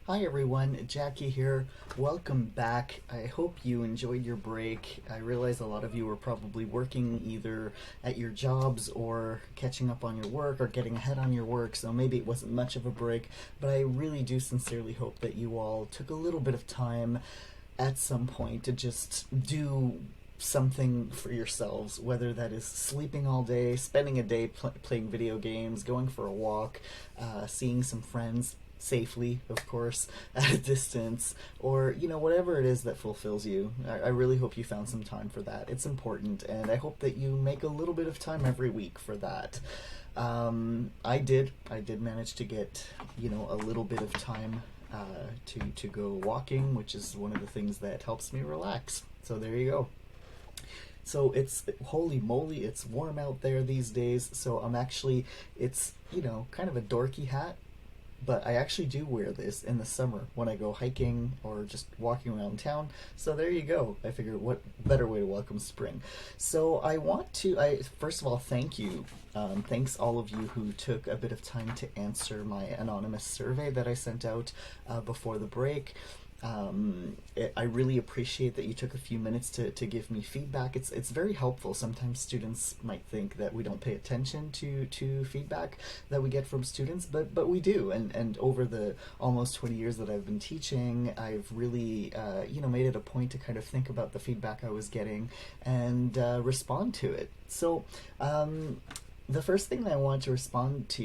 Hi everyone, Jackie here. Welcome back. I hope you enjoyed your break. I realize a lot of you were probably working either at your jobs or catching up on your work or getting ahead on your work, so maybe it wasn't much of a break, but I really do sincerely hope that you all took a little bit of time at some point to just do something for yourselves, whether that is sleeping all day, spending a day playing video games, going for a walk, seeing some friends safely, of course, at a distance, or whatever it is that fulfills you. I really hope you found some time for that. It's important, and I hope that you make a little bit of time every week for that. I did manage to get a little bit of time to go walking, which is one of the things that helps me relax. So there you go. So it's holy moly, it's warm out there these days. So it's kind of a dorky hat, but I actually do wear this in the summer when I go hiking or just walking around town. So there you go. I figured what better way to welcome spring. So I first of all, thank you. Thanks all of you who took a bit of time to answer my anonymous survey that I sent out before the break. I really appreciate that you took a few minutes to give me feedback. It's very helpful. Sometimes students might think that we don't pay attention to feedback that we get from students, but we do. And over the almost 20 years that I've been teaching, I've really made it a point to kind of think about the feedback I was getting and respond to it. So the first thing that I want to respond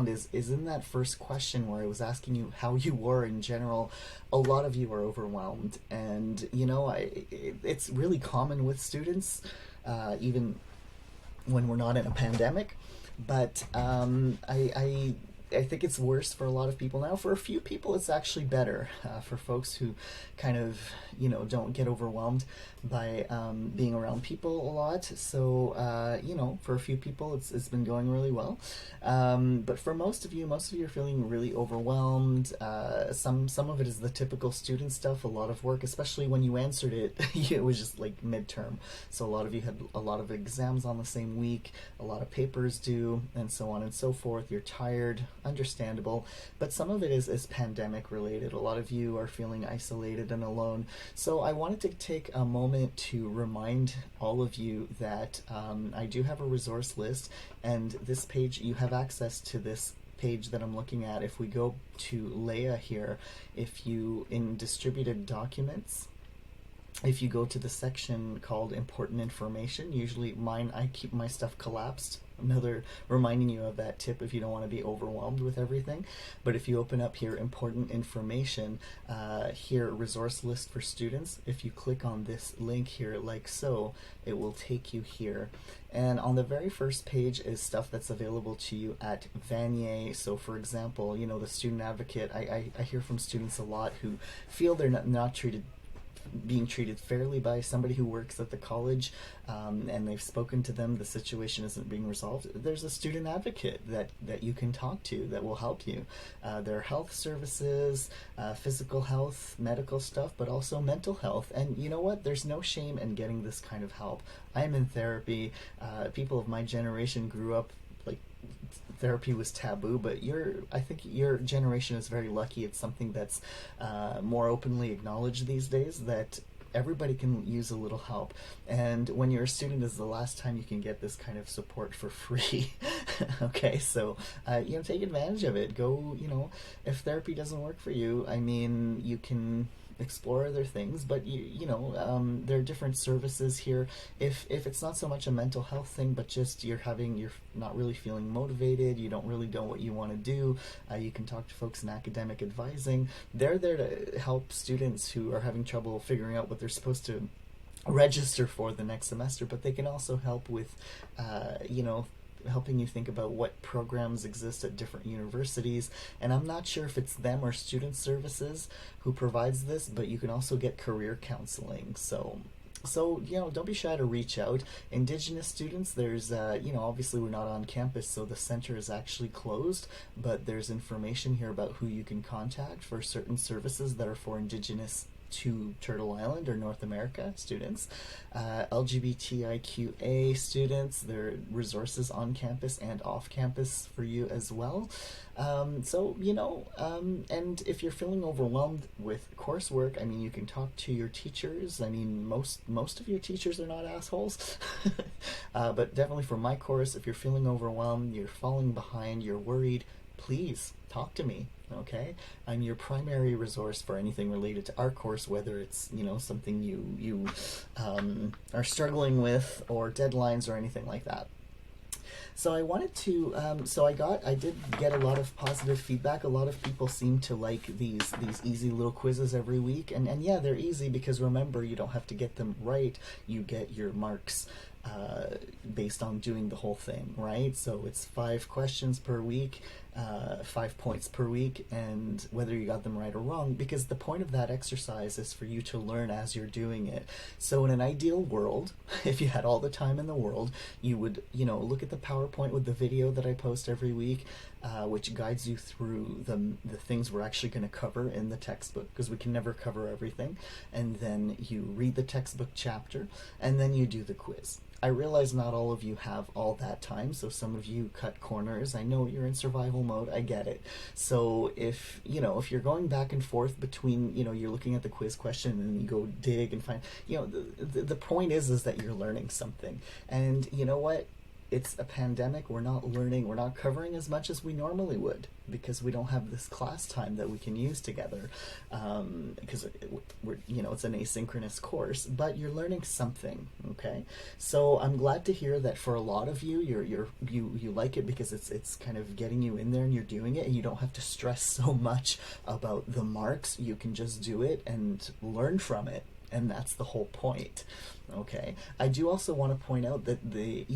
is in that first question where I was asking you how you were in general. A lot of you are overwhelmed, and it's really common with students, even when we're not in a pandemic. But I think it's worse for a lot of people now. For a few people, it's actually better. For folks who kind of, don't get overwhelmed by being around people a lot. So, for a few people, it's been going really well. But for most of you are feeling really overwhelmed. Some of it is the typical student stuff, a lot of work, especially when you answered it, it was just like midterm. So a lot of you had a lot of exams on the same week, a lot of papers due, and so on and so forth. You're tired, understandable, but some of it is pandemic related. A lot of you are feeling isolated and alone. So I wanted to take a moment to remind all of you that I do have a resource list, and this page, you have access to this page that I'm looking at. If we go to Leia here, if you, in distributed documents, if you go to the section called important information, usually I keep my stuff collapsed. Another reminding you of that tip if you don't want to be overwhelmed with everything. But if you open up here, important information, here, resource list for students, if you click on this link here like so, it will take you here. And on the very first page is stuff that's available to you at Vanier. So for example, the student advocate, I hear from students a lot who feel they're not being treated fairly by somebody who works at the college, and they've spoken to them, the situation isn't being resolved. There's a student advocate that you can talk to that will help you. There are health services, physical health, medical stuff, but also mental health. And you know what? There's no shame in getting this kind of help. I'm in therapy. People of my generation grew up like therapy was taboo, but I think your generation is very lucky. It's something that's more openly acknowledged these days, that everybody can use a little help. And when you're a student, is the last time you can get this kind of support for free. Okay, so take advantage of it. Go, if therapy doesn't work for you, I mean, you can explore other things, but there are different services here. If it's not so much a mental health thing, but just you're not really feeling motivated, you don't really know what you want to do, you can talk to folks in academic advising. They're there to help students who are having trouble figuring out what they're supposed to register for the next semester, but they can also help with helping you think about what programs exist at different universities. And I'm not sure if it's them or student services who provides this, but you can also get career counseling. So don't be shy to reach out. Indigenous students, there's obviously we're not on campus, so the center is actually closed, but there's information here about who you can contact for certain services that are for Indigenous to Turtle Island or North America students, LGBTIQA students. There are resources on campus and off campus for you as well. And if you're feeling overwhelmed with coursework, I mean, you can talk to your teachers. I mean, most of your teachers are not assholes. But definitely for my course, if you're feeling overwhelmed, you're falling behind, you're worried, please talk to me. Okay, I'm your primary resource for anything related to our course, whether it's something you are struggling with, or deadlines or anything like that. So I wanted to, I did get a lot of positive feedback. A lot of people seem to like these easy little quizzes every week, and yeah, they're easy because remember, you don't have to get them right. You get your marks based on doing the whole thing, right? So it's 5 questions per week, 5 points per week, and whether you got them right or wrong, because the point of that exercise is for you to learn as you're doing it. So in an ideal world, if you had all the time in the world, you would, look at the PowerPoint with the video that I post every week, which guides you through the things we're actually going to cover in the textbook, because we can never cover everything. And then you read the textbook chapter, and then you do the quiz. I realize not all of you have all that time, so some of you cut corners. I know you're in survival mode, I get it. So if you're going back and forth between, you're looking at the quiz question and then you go dig and find, the point is that you're learning something. And you know what? It's a pandemic. We're not covering as much as we normally would, because we don't have this class time that we can use together, because it's an asynchronous course, but you're learning something. Okay, so I'm glad to hear that for a lot of you, you like it, because it's kind of getting you in there and you're doing it, and you don't have to stress so much about the marks. You can just do it and learn from it. And that's the whole point. Okay. I do also want to point out that the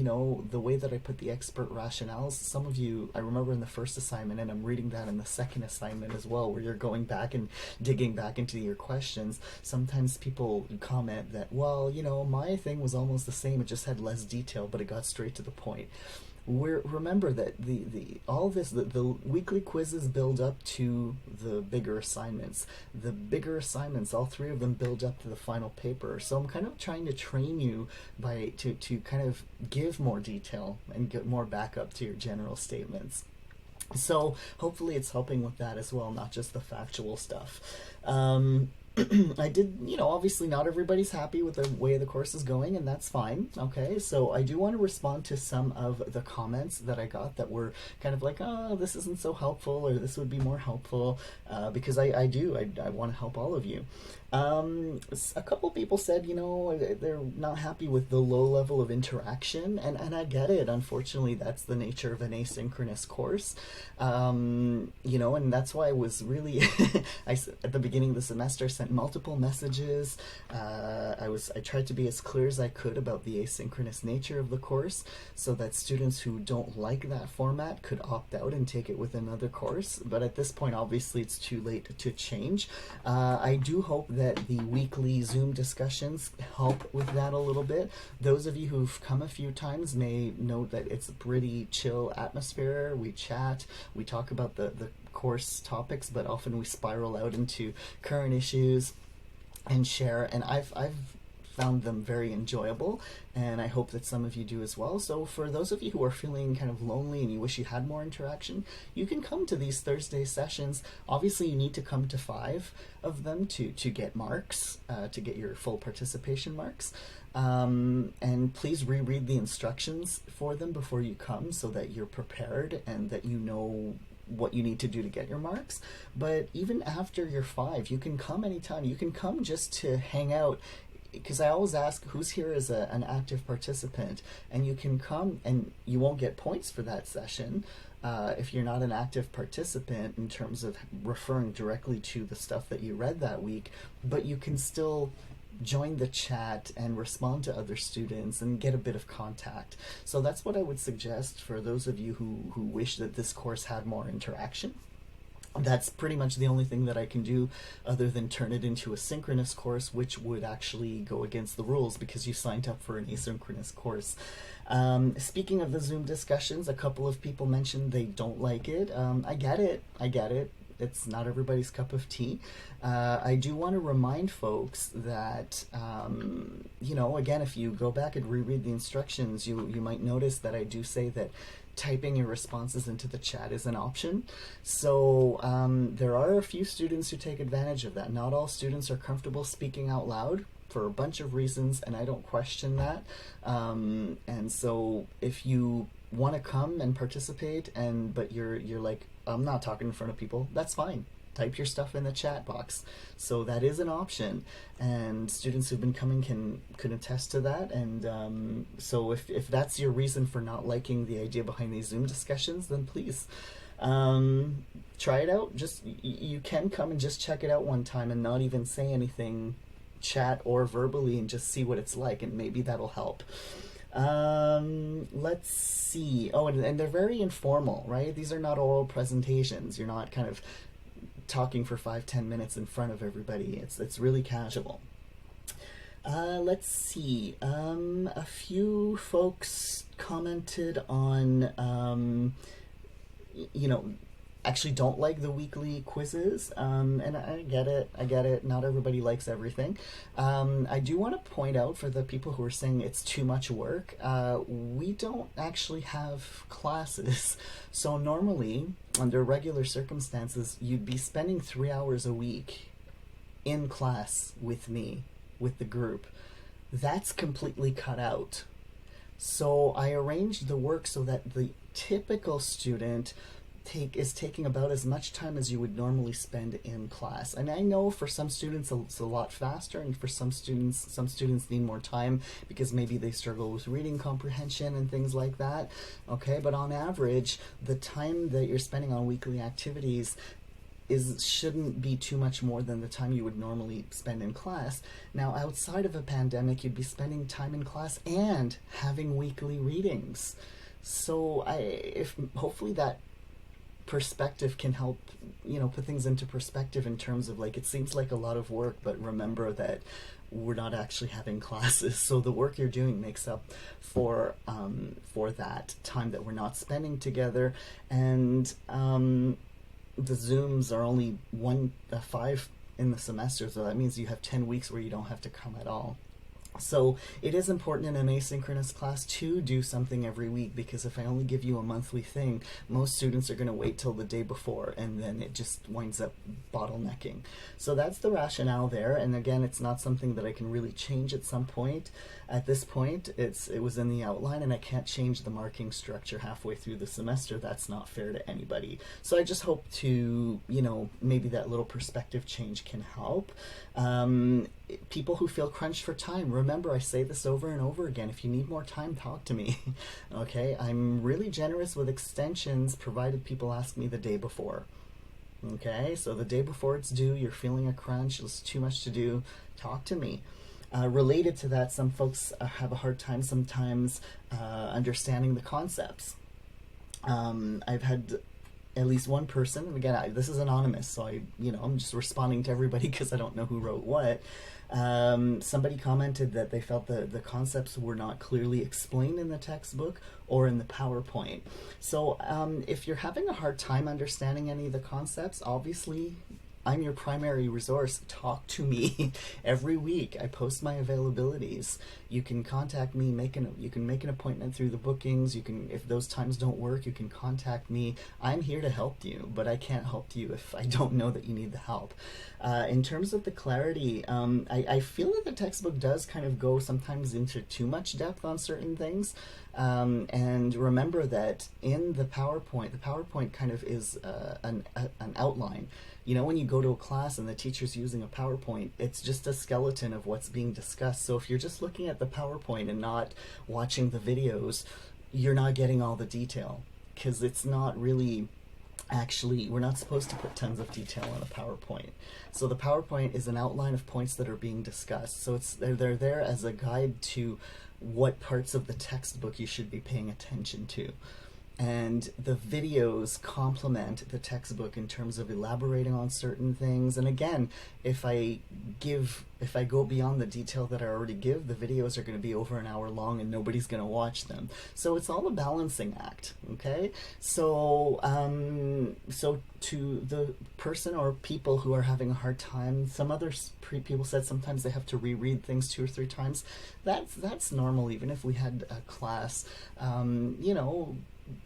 way that I put the expert rationales, some of you, I remember in the first assignment, and I'm reading that in the second assignment as well, where you're going back and digging back into your questions. Sometimes people comment that, well, my thing was almost the same, it just had less detail, but it got straight to the point. Remember that the weekly quizzes build up to the bigger assignments. The bigger assignments, all 3 of them, build up to the final paper. So I'm kind of trying to train you to kind of give more detail and get more backup to your general statements. So hopefully it's helping with that as well, not just the factual stuff. I did, obviously not everybody's happy with the way the course is going, and that's fine. Okay, so I do want to respond to some of the comments that I got that were kind of like, oh, this isn't so helpful, or this would be more helpful, because I want to help all of you. A couple people said, they're not happy with the low level of interaction, and I get it. Unfortunately, that's the nature of an asynchronous course, and that's why I was really, at the beginning of the semester, sent multiple messages. I tried to be as clear as I could about the asynchronous nature of the course, so that students who don't like that format could opt out and take it with another course. But at this point, obviously, it's too late to change. I do hope that the weekly Zoom discussions help with that a little bit. Those of you who've come a few times may know that it's a pretty chill atmosphere. We chat, we talk about the course topics, but often we spiral out into current issues and share, and I've found them very enjoyable, and I hope that some of you do as well. So for those of you who are feeling kind of lonely and you wish you had more interaction, you can come to these Thursday sessions. Obviously, you need to come to 5 of them to get marks, to get your full participation marks. And please reread the instructions for them before you come, so that you're prepared and that you know what you need to do to get your marks. But even after your 5, you can come anytime. You can come just to hang out, because I always ask who's here as an active participant, and you can come and you won't get points for that session if you're not an active participant in terms of referring directly to the stuff that you read that week, but you can still join the chat and respond to other students and get a bit of contact. So that's what I would suggest for those of you who wish that this course had more interaction. That's pretty much the only thing that I can do, other than turn it into a synchronous course, which would actually go against the rules because you signed up for an asynchronous course. Speaking of the Zoom discussions, a couple of people mentioned they don't like it. I get it. It's not everybody's cup of tea. I do want to remind folks that, again, if you go back and reread the instructions, you might notice that I do say that typing your responses into the chat is an option. So there are a few students who take advantage of that. Not all students are comfortable speaking out loud for a bunch of reasons, and I don't question that. And so if you want to come and participate, but you're like, I'm not talking in front of people, that's fine. Type your stuff in the chat box. So that is an option, and students who've been coming can attest to that. And so if that's your reason for not liking the idea behind these Zoom discussions, then please try it out. Just you can come and just check it out one time and not even say anything, chat or verbally, and just see what it's like, and maybe that'll help. Let's see. Oh, and they're very informal, right? These are not oral presentations. You're not kind of talking for 5-10 minutes in front of everybody. It's really casual. Let's see. A few folks commented on, actually don't like the weekly quizzes, and I get it. Not everybody likes everything. I do want to point out, for the people who are saying it's too much work, we don't actually have classes. So normally, under regular circumstances, you'd be spending 3 hours a week in class with me, with the group. That's completely cut out. So I arranged the work so that the typical student is taking about as much time as you would normally spend in class. And I know for some students it's a lot faster, and for some students need more time because maybe they struggle with reading comprehension and things like that. Okay, but on average, the time that you're spending on weekly activities shouldn't be too much more than the time you would normally spend in class. Now, outside of a pandemic, you'd be spending time in class and having weekly readings. So hopefully that perspective can help, put things into perspective in terms of, like, it seems like a lot of work, but remember that we're not actually having classes. So the work you're doing makes up for that time that we're not spending together. And the Zooms are only 5 in the semester, so that means you have 10 weeks where you don't have to come at all. So it is important in an asynchronous class to do something every week, because if I only give you a monthly thing, most students are going to wait till the day before, and then it just winds up bottlenecking. So that's the rationale there. And again, it's not something that I can really change at some point. At this point, it was in the outline, and I can't change the marking structure halfway through the semester. That's not fair to anybody. So I just hope to, maybe that little perspective change can help. People who feel crunched for time, remember, I say this over and over again, if you need more time, talk to me. Okay, I'm really generous with extensions, provided people ask me the day before. Okay, so the day before it's due, you're feeling a crunch, it's too much to do, talk to me. Related to that, some folks have a hard time sometimes understanding the concepts. I've had at least one person, and again, this is anonymous, so I'm just responding to everybody because I don't know who wrote what. Somebody commented that they felt the concepts were not clearly explained in the textbook or in the PowerPoint. So if you're having a hard time understanding any of the concepts, obviously I'm your primary resource. Talk to me every week. I post my availabilities. You can contact me. You can make an appointment through the bookings. You can, if those times don't work, you can contact me. I'm here to help you, but I can't help you if I don't know that you need the help. In terms of the clarity, I feel that the textbook does kind of go sometimes into too much depth on certain things. And remember that in the PowerPoint kind of is an outline. When you go to a class and the teacher's using a PowerPoint, it's just a skeleton of what's being discussed. So if you're just looking at the PowerPoint and not watching the videos, you're not getting all the detail, because it's not really we're not supposed to put tons of detail on a PowerPoint. So the PowerPoint is an outline of points that are being discussed. So they're there as a guide to what parts of the textbook you should be paying attention to. and the videos complement the textbook in terms of elaborating on certain things. And again, if I go beyond the detail that I already give, the videos are going to be over an hour long and nobody's going to watch them. So it's all a balancing act, okay? So so to the person or people who are having a hard time, some other people said sometimes they have to reread things 2 or 3 times. That's normal. Even if we had a class, you know,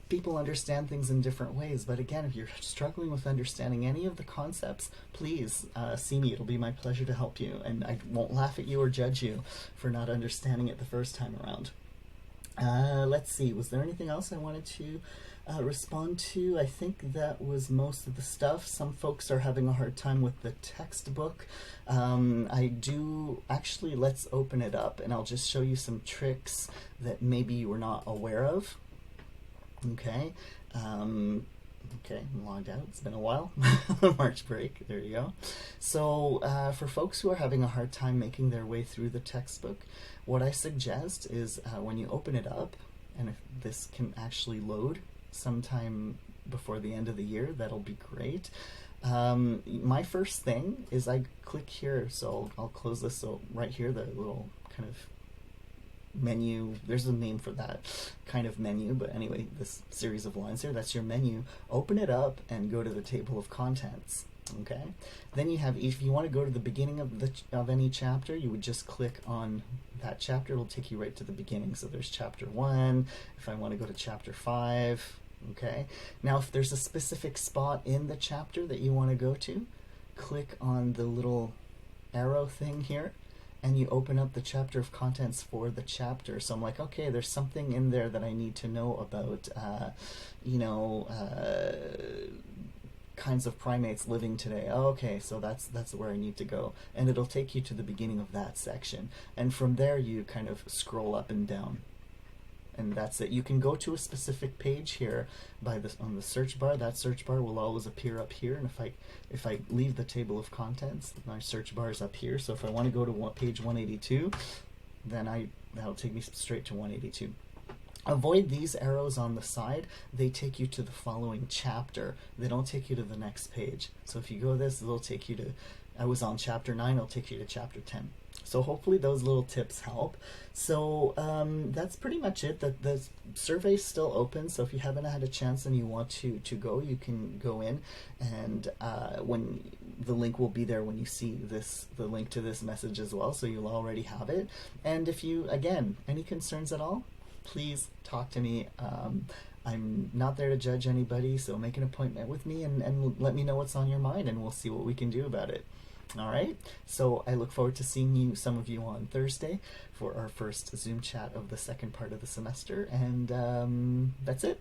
people understand things in different ways. But again, if you're struggling with understanding any of the concepts, please see me. It'll be my pleasure to help you, and I won't laugh at you or judge you for not understanding it the first time around. Let's see, was there anything else I wanted to respond to? I think that was most of the stuff. Some folks are having a hard time with the textbook. I do, actually, let's open it up and I'll just show you some tricks that maybe you were not aware of. Okay. Okay, I'm logged out. It's been a while. March break. There you go. So for folks who are having a hard time making their way through the textbook, what I suggest is when you open it up, and if this can actually load sometime before the end of the year, that'll be great. My first thing is I click here, so I'll close this. So right here, the little kind of menu, there's a name for that kind of menu, but anyway, this series of lines here, that's your menu. Open it up and go to the table of contents. Okay, then you have, if you want to go to the beginning of any chapter, you would just click on that chapter. It'll take you right to the beginning. So there's chapter 1. If I want to go to chapter 5, okay, now if there's a specific spot in the chapter that you want to go to, click on the little arrow thing here and you open up the chapter of contents for the chapter. So I'm like, okay, there's something in there that I need to know about, you know, kinds of primates living today. Oh, okay, so that's where I need to go, and it'll take you to the beginning of that section, and from there you kind of scroll up and down, and that's it. You can go to a specific page here by this on the search bar. That search bar will always appear up here, and if I leave the table of contents, my search bar is up here. So if I want to go to page 182, then that'll take me straight to 182. Avoid these arrows on the side. They take you to the following chapter. They don't take you to the next page. So if you go this, it'll take you to, I was on chapter 9, it'll take you to chapter 10. So hopefully those little tips help. So that's pretty much it. The survey's still open, so if you haven't had a chance and you want to go, you can go in, and when the link will be there when you see the link to this message as well, so you'll already have it. And if you, again, any concerns at all, please talk to me. I'm not there to judge anybody, so make an appointment with me and let me know what's on your mind, and we'll see what we can do about it. All right, so I look forward to seeing some of you on Thursday for our first Zoom chat of the second part of the semester, and that's it.